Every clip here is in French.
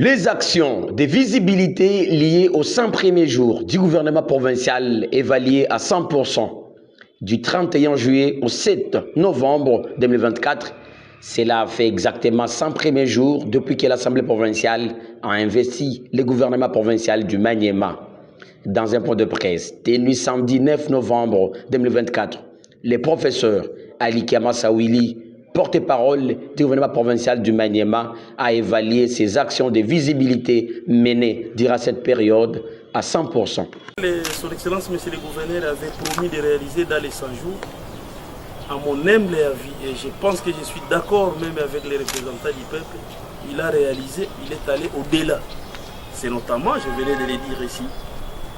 Les actions de visibilité liées aux 100 premiers jours du gouvernement provincial évaluées à 100% du 31 juillet au 7 novembre 2024. Cela fait exactement 100 premiers jours depuis que l'Assemblée provinciale a investi le gouvernement provincial du Maniema. Dans un point de presse tenu samedi 9 novembre 2024, le professeur Ali Kamasawili, porte-parole du gouvernement provincial du Maniema, a évalué ses actions de visibilité menées durant cette période à 100%. Son Excellence, Monsieur le Gouverneur, avait promis de réaliser dans les 100 jours, à mon humble avis, et je pense que je suis d'accord même avec les représentants du peuple, il a réalisé, il est allé au-delà. C'est notamment, je venais de le dire ici,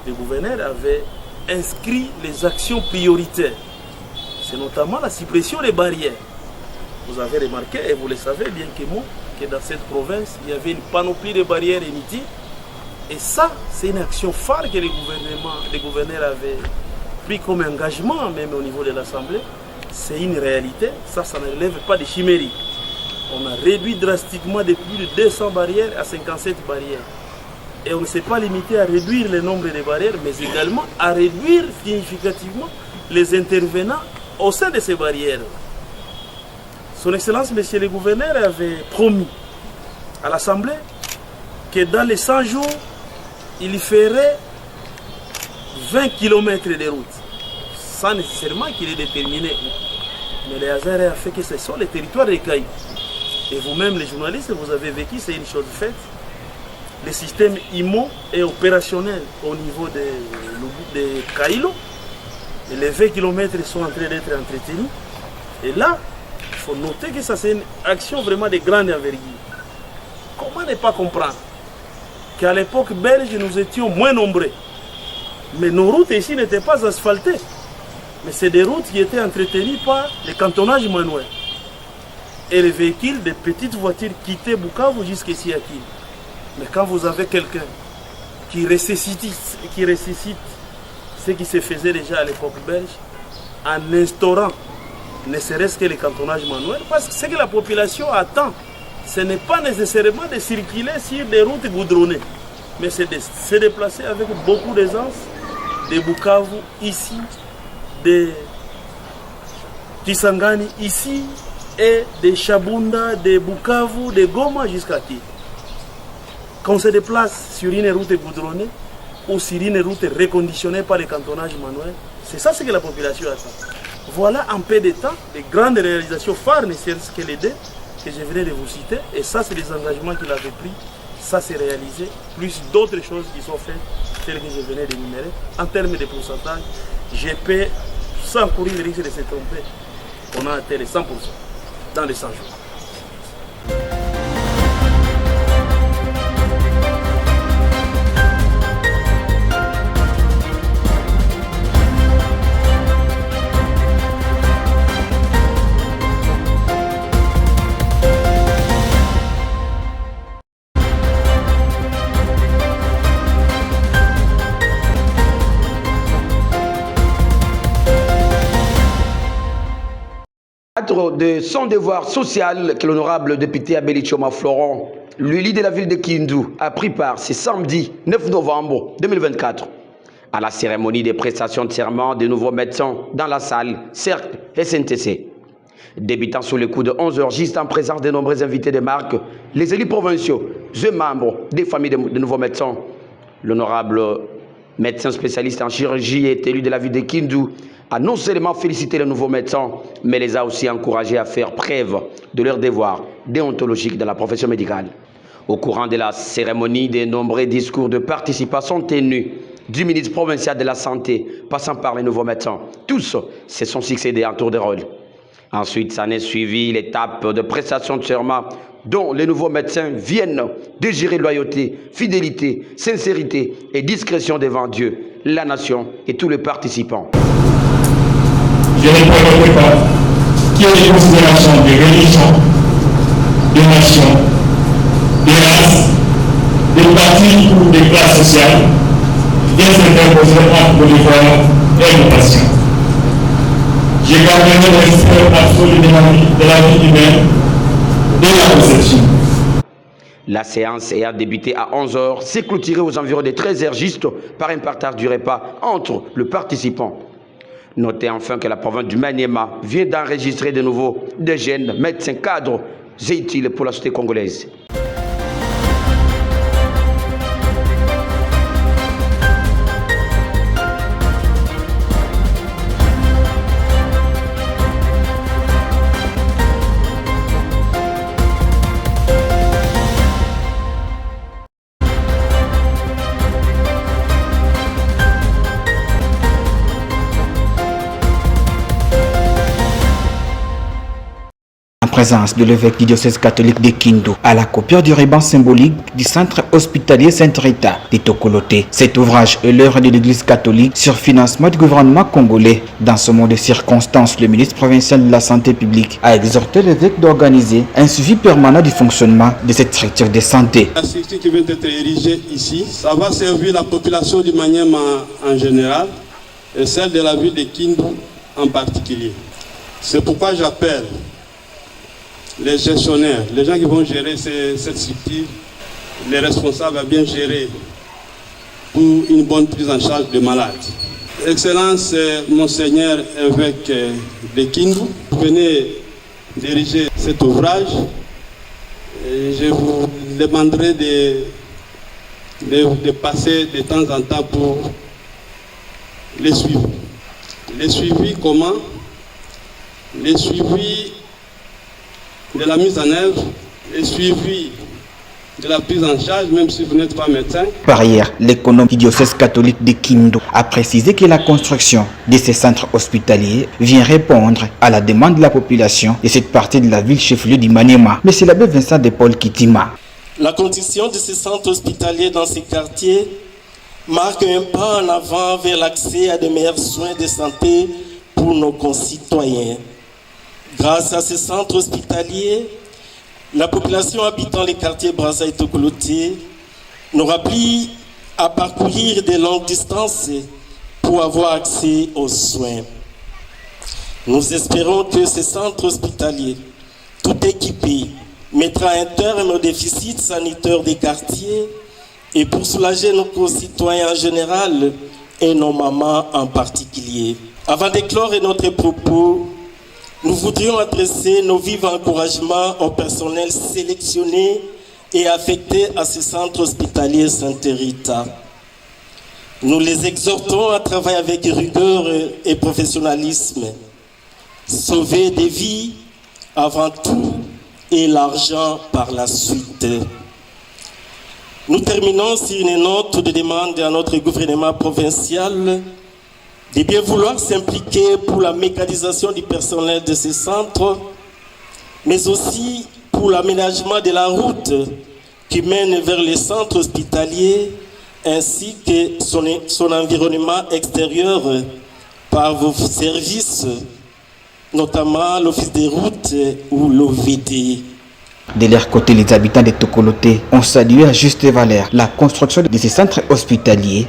le gouverneur avait inscrit les actions prioritaires. C'est notamment la suppression des barrières. Vous avez remarqué, et vous le savez bien que moi, que dans cette province, il y avait une panoplie de barrières inutiles. Et ça, c'est une action phare que le gouverneur avait pris comme engagement, même au niveau de l'Assemblée. C'est une réalité, ça ne relève pas de chimérie. On a réduit drastiquement de plus de 200 barrières à 57 barrières. Et on ne s'est pas limité à réduire le nombre de barrières, mais également à réduire significativement les intervenants au sein de ces barrières. Son Excellence, Monsieur le Gouverneur, avait promis à l'Assemblée que dans les 100 jours, il ferait 20 km de route, sans nécessairement qu'il ait déterminé où. Mais le hasard a fait que ce sont les territoires des Caïlos. Et vous-même, les journalistes, vous avez vécu, c'est une chose faite. Le système IMO est opérationnel au niveau des Caïlos. Et les 20 km sont en train d'être entretenus. Et là, il faut noter que ça c'est une action vraiment de grande envergure. Comment ne pas comprendre qu'à l'époque belge, nous étions moins nombreux. Mais nos routes ici n'étaient pas asphaltées. Mais c'est des routes qui étaient entretenues par les cantonnages manuels. Et les véhicules, des petites voitures quittaient Bukavu jusqu'ici à Kine. Mais quand vous avez quelqu'un qui ressuscite ce qui se faisait déjà à l'époque belge, en instaurant ne serait-ce que les cantonnages manuels, parce que ce que la population attend, ce n'est pas nécessairement de circuler sur des routes goudronnées, mais c'est de se déplacer avec beaucoup d'aisance, de Bukavu ici, de Kisangani ici, et de Chabunda, de Bukavu, de Goma jusqu'à Kine. Quand on se déplace sur une route goudronnée ou sur une route reconditionnée par les cantonnages manuels, c'est ça ce que la population attend. Voilà en peu de temps les grandes réalisations phares, ne serait-ce que les deux que je venais de vous citer. Et ça, c'est les engagements qu'il avait pris. Ça, c'est réalisé. Plus d'autres choses qui sont faites, telles que je venais d'énumérer. En termes de pourcentage, je peux, sans courir le risque de se tromper, on a atteint les 100% dans les 100 jours. De son devoir social que l'honorable député Abeli Choma Florent, l'élu de la ville de Kindu, a pris part ce samedi 9 novembre 2024 à la cérémonie de prestation de serment des nouveaux médecins dans la salle Cercle SNTC. Débutant sous le coup de 11 h, juste en présence de nombreux invités de marque, les élus provinciaux et membres des familles de nouveaux médecins, l'honorable médecin spécialiste en chirurgie et élu de la ville de Kindu a non seulement félicité les nouveaux médecins, mais les a aussi encouragés à faire preuve de leur devoir déontologique dans la profession médicale. Au courant de la cérémonie, de nombreux discours de participation tenus du ministre provincial de la Santé, passant par les nouveaux médecins, tous se sont succédés en tour de rôle. Ensuite, s'en est suivi l'étape de prestation de serment dont les nouveaux médecins viennent de jurer loyauté, fidélité, sincérité et discrétion devant Dieu, la nation et tous les participants. Je ne permettrai pas qu'il y ait des considérations de religion, de nation, de race, de parti ou de classe sociale viennent s'interposer entre le dévoiement et le patient. Je garderai le respect absolu de la vie humaine, de la conception. La séance ayant débuté à 11h s'est clôturée aux environs de 13h juste par un partage du repas entre les participants. Notez enfin que la province du Maniema vient d'enregistrer de nouveau des jeunes médecins cadres utiles pour la société congolaise. Présence de l'évêque du diocèse catholique de Kindu à la coupure du ruban symbolique du centre hospitalier Sainte-Rita de Tokoloté. Cet ouvrage est l'œuvre de l'église catholique sur financement du gouvernement congolais. Dans ce monde de circonstances, le ministre provincial de la santé publique a exhorté l'évêque d'organiser un suivi permanent du fonctionnement de cette structure de santé. La structure qui vient d'être érigée ici, ça va servir la population du Maniema en général et celle de la ville de Kindu en particulier. C'est pourquoi j'appelle les gestionnaires, les gens qui vont gérer cette structure, les responsables à bien gérer pour une bonne prise en charge des malades. Excellence, Monseigneur évêque de Kindu, vous venez diriger cet ouvrage. Et je vous demanderai de passer de temps en temps pour les suivre. Les suivis comment? Les suivis de la mise en œuvre, les suivis de la prise en charge, même si vous n'êtes pas médecin. Par ailleurs, l'économe du diocèse catholique de Kindu a précisé que la construction de ces centres hospitaliers vient répondre à la demande de la population de cette partie de la ville chef-lieu du Maniema. Mais c'est l'abbé Vincent de Paul Kitima. La construction de ces centres hospitaliers dans ces quartiers marque un pas en avant vers l'accès à de meilleurs soins de santé pour nos concitoyens. Grâce à ces centres hospitaliers, la population habitant les quartiers Brazza et Tokoloté n'aura plus à parcourir de longues distances pour avoir accès aux soins. Nous espérons que ces centres hospitaliers, tout équipés, mettra un terme au déficit sanitaire des quartiers et pour soulager nos concitoyens en général et nos mamans en particulier. Avant d'éclore notre propos, nous voudrions adresser nos vifs encouragements au personnel sélectionné et affecté à ce centre hospitalier Sainte-Rita. Nous les exhortons à travailler avec rigueur et professionnalisme, sauver des vies avant tout et l'argent par la suite. Nous terminons sur une note de demande à notre gouvernement provincial de bien vouloir s'impliquer pour la mécanisation du personnel de ces centres, mais aussi pour l'aménagement de la route qui mène vers les centres hospitaliers ainsi que son environnement extérieur par vos services, notamment l'Office des routes ou l'OVD. De leur côté, les habitants de Tokoloté ont salué à juste valeur la construction de ces centres hospitaliers.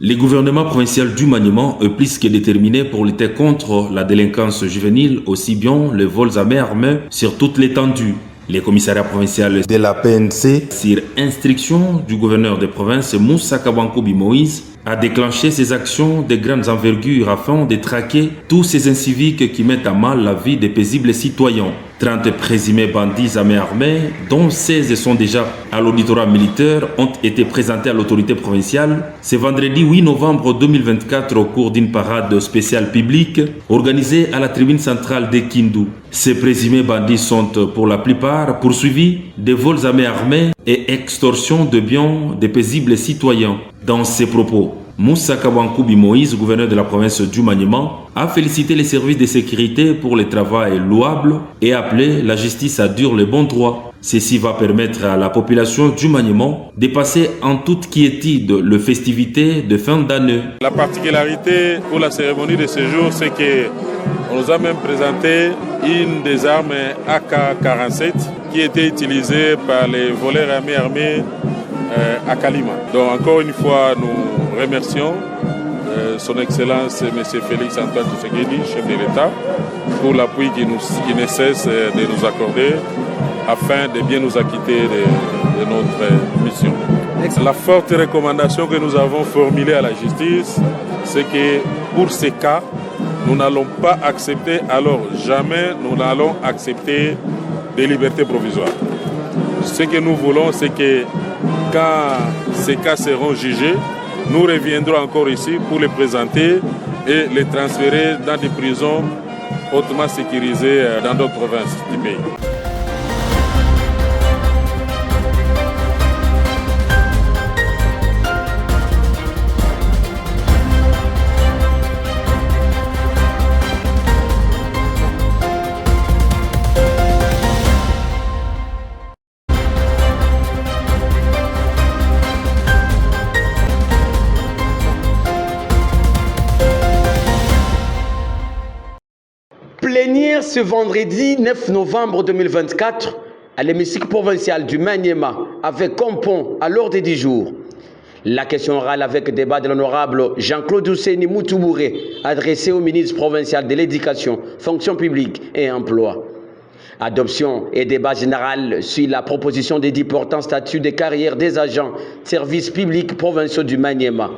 Le gouvernement provincial du Maniema est plus que déterminé pour lutter contre la délinquance juvénile, aussi bien les vols à main armée sur toute l'étendue. Les commissariats provinciaux de la PNC, sur instruction du gouverneur de province Moussa Kabankoubi Moïse, a déclenché ces actions de grandes envergures afin de traquer tous ces inciviques qui mettent à mal la vie des paisibles citoyens. 30 présumés bandits à main armée, dont 16 sont déjà à l'auditorat militaire, ont été présentés à l'autorité provinciale ce vendredi 8 novembre 2024 au cours d'une parade spéciale publique organisée à la tribune centrale de Kindu. Ces présumés bandits sont pour la plupart poursuivis de vols à main armée et extorsion de biens des paisibles citoyens. Dans ses propos, Moussa Kabankoubi Moïse, gouverneur de la province du Maniema, a félicité les services de sécurité pour le travail louable et appelé la justice à dire le bon droit. Ceci va permettre à la population du Maniema de passer en toute quiétude les festivités de fin d'année. La particularité pour la cérémonie de ce jour, c'est qu'on nous a même présenté une des armes AK-47 qui était utilisée par les voleurs armés à Kalima. Donc encore une fois, nous remercions Son Excellence M. Félix Antoine Tshisekedi, chef de l'État, pour l'appui qui ne cesse de nous accorder afin de bien nous acquitter de notre mission. La forte recommandation que nous avons formulée à la justice, c'est que pour ces cas, nous n'allons pas accepter, alors jamais nous n'allons accepter des libertés provisoires. Ce que nous voulons, c'est que quand ces cas seront jugés, nous reviendrons encore ici pour les présenter et les transférer dans des prisons hautement sécurisées dans d'autres provinces du pays. Plénière ce vendredi 9 novembre 2024 à l'hémicycle provincial du Maniema avec Compon à l'ordre du jour. La question orale avec débat de l'honorable Jean-Claude Ousseini Moutoubouré adressée au ministre provincial de l'Éducation, Fonction publique et Emploi. Adoption et débat général sur la proposition des 10 portants statut de carrière des agents services publics provinciaux du Maniema.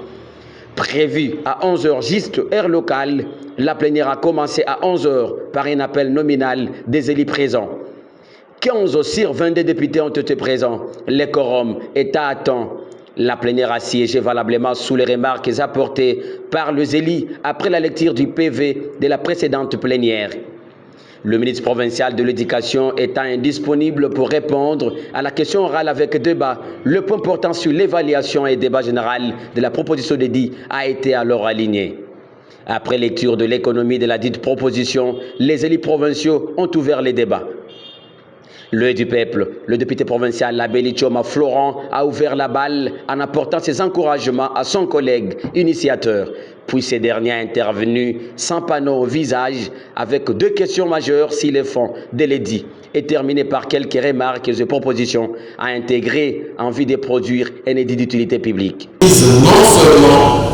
Prévu à 11h juste heure locale, la plénière a commencé à 11h par un appel nominal des élus présents. 15 sur 22 députés ont été présents. Le quorum est à temps. La plénière a siégé valablement sous les remarques apportées par les élus après la lecture du PV de la précédente plénière. Le ministre provincial de l'Éducation étant indisponible pour répondre à la question orale avec débat, le point portant sur l'évaluation et débat général de la proposition de dit a été alors aligné. Après lecture de l'économie de la dite proposition, les élus provinciaux ont ouvert les débats. L'œil du peuple, le député provincial Abeli Choma Florent a ouvert la balle en apportant ses encouragements à son collègue initiateur. Puis ces derniers intervenus sans panneau au visage avec 2 questions majeures sur les fonds de l'édit et terminé par quelques remarques et propositions à intégrer en vue de produire un édit d'utilité publique. Non seulement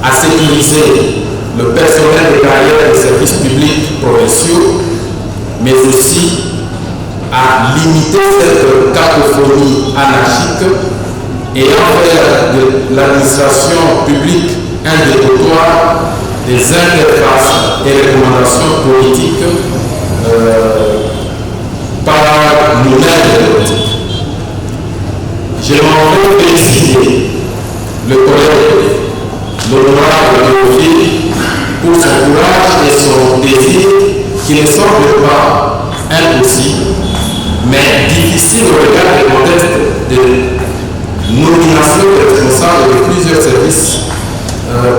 à sécuriser le personnel de carrière des services publics provinciaux, mais aussi à limiter cette cacophonie anarchique et en faire de l'administration publique un dépotoir des interfaces et recommandations politiques par nous-mêmes politiques. J'aimerais féliciter le collègue, l'honorable Théophile, pour son courage et son désir qui ne semble pas impossible, mais difficile au regard des contextes de nomination de responsables de plusieurs services,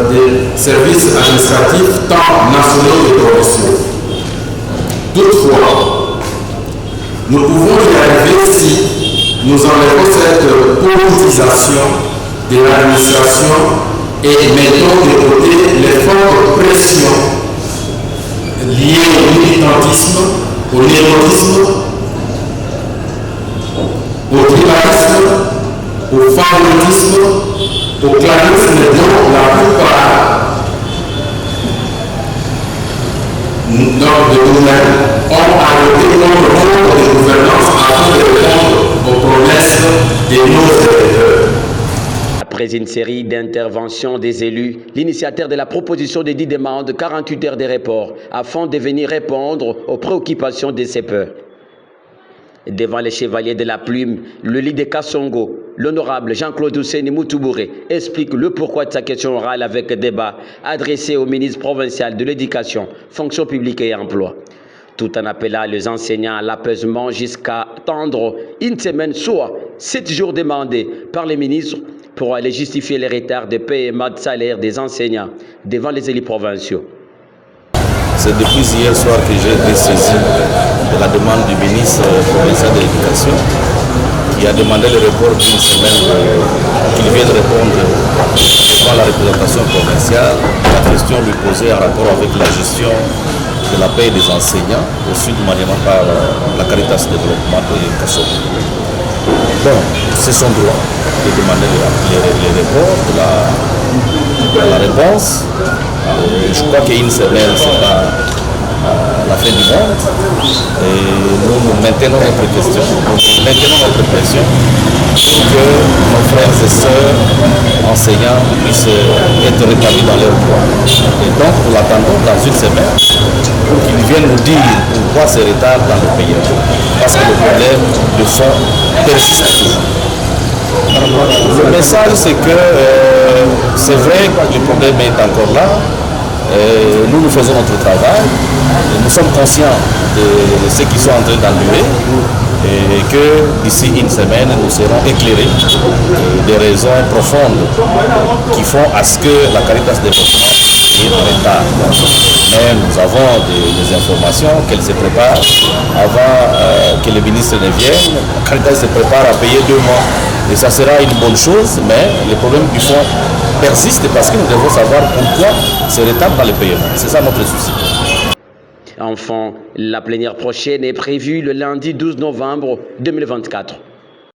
des services administratifs tant nationaux que provinciaux. Toutefois, nous pouvons y arriver si nous enlevons cette politisation de l'administration et mettons de côté les fortes pressions liées au militantisme, au népotisme, au tribalisme, au favoritisme, au clanisme dont la plupart de nous-mêmes ont adopté comme rôle de gouvernance afin de répondre aux promesses de nos électeurs. Après une série d'interventions des élus, l'initiateur de la proposition de dit demande 48 heures de report afin de venir répondre aux préoccupations de ces peuples. Devant les chevaliers de la plume, le leader de Kassongo, l'honorable Jean-Claude Ousseini Moutoubouré, explique le pourquoi de sa question orale avec débat adressée au ministre provincial de l'Éducation, Fonction publique et Emploi. Tout en appelant les enseignants à l'apaisement jusqu'à attendre une semaine, soit 7 jours demandés par les ministres pour aller justifier les retards de paiement de salaire des enseignants devant les élus provinciaux. C'est depuis hier soir que j'ai été saisi de la demande du ministre provincial de l'Éducation qui a demandé le report d'une semaine qu'il vienne répondre devant la représentation provinciale la question lui posée en rapport avec la gestion de la paie des enseignants reçus manièrement par la Caritas Développement de Kassogo. Bon, c'est son droit de demander les reports de la réponse. Je crois qu'une semaine, ce n'est pas la fin du monde. Et nous maintenons notre question, nous maintenons notre pression pour que nos frères et sœurs enseignants puissent être rétablis dans leurs droits. Et donc, nous l'attendons dans une semaine pour qu'ils viennent nous dire pourquoi ce retard dans le pays. Parce que le problème de fond persiste toujours. Le message, c'est que c'est vrai que le problème est encore là. Nous faisons notre travail. Nous sommes conscients de ce qui sont en train d'enlever et que d'ici une semaine, nous serons éclairés des raisons profondes qui font à ce que la Caritas Développement ait de retard. Mais nous avons des informations qu'elle se prépare avant que le ministre ne vienne. La Caritas se prépare à payer 2 mois. Et ça sera une bonne chose, mais le problème du fond persiste parce que nous devons savoir pourquoi ce retard dans le paiement. C'est ça notre souci. Enfin, la plénière prochaine est prévue le lundi 12 novembre 2024.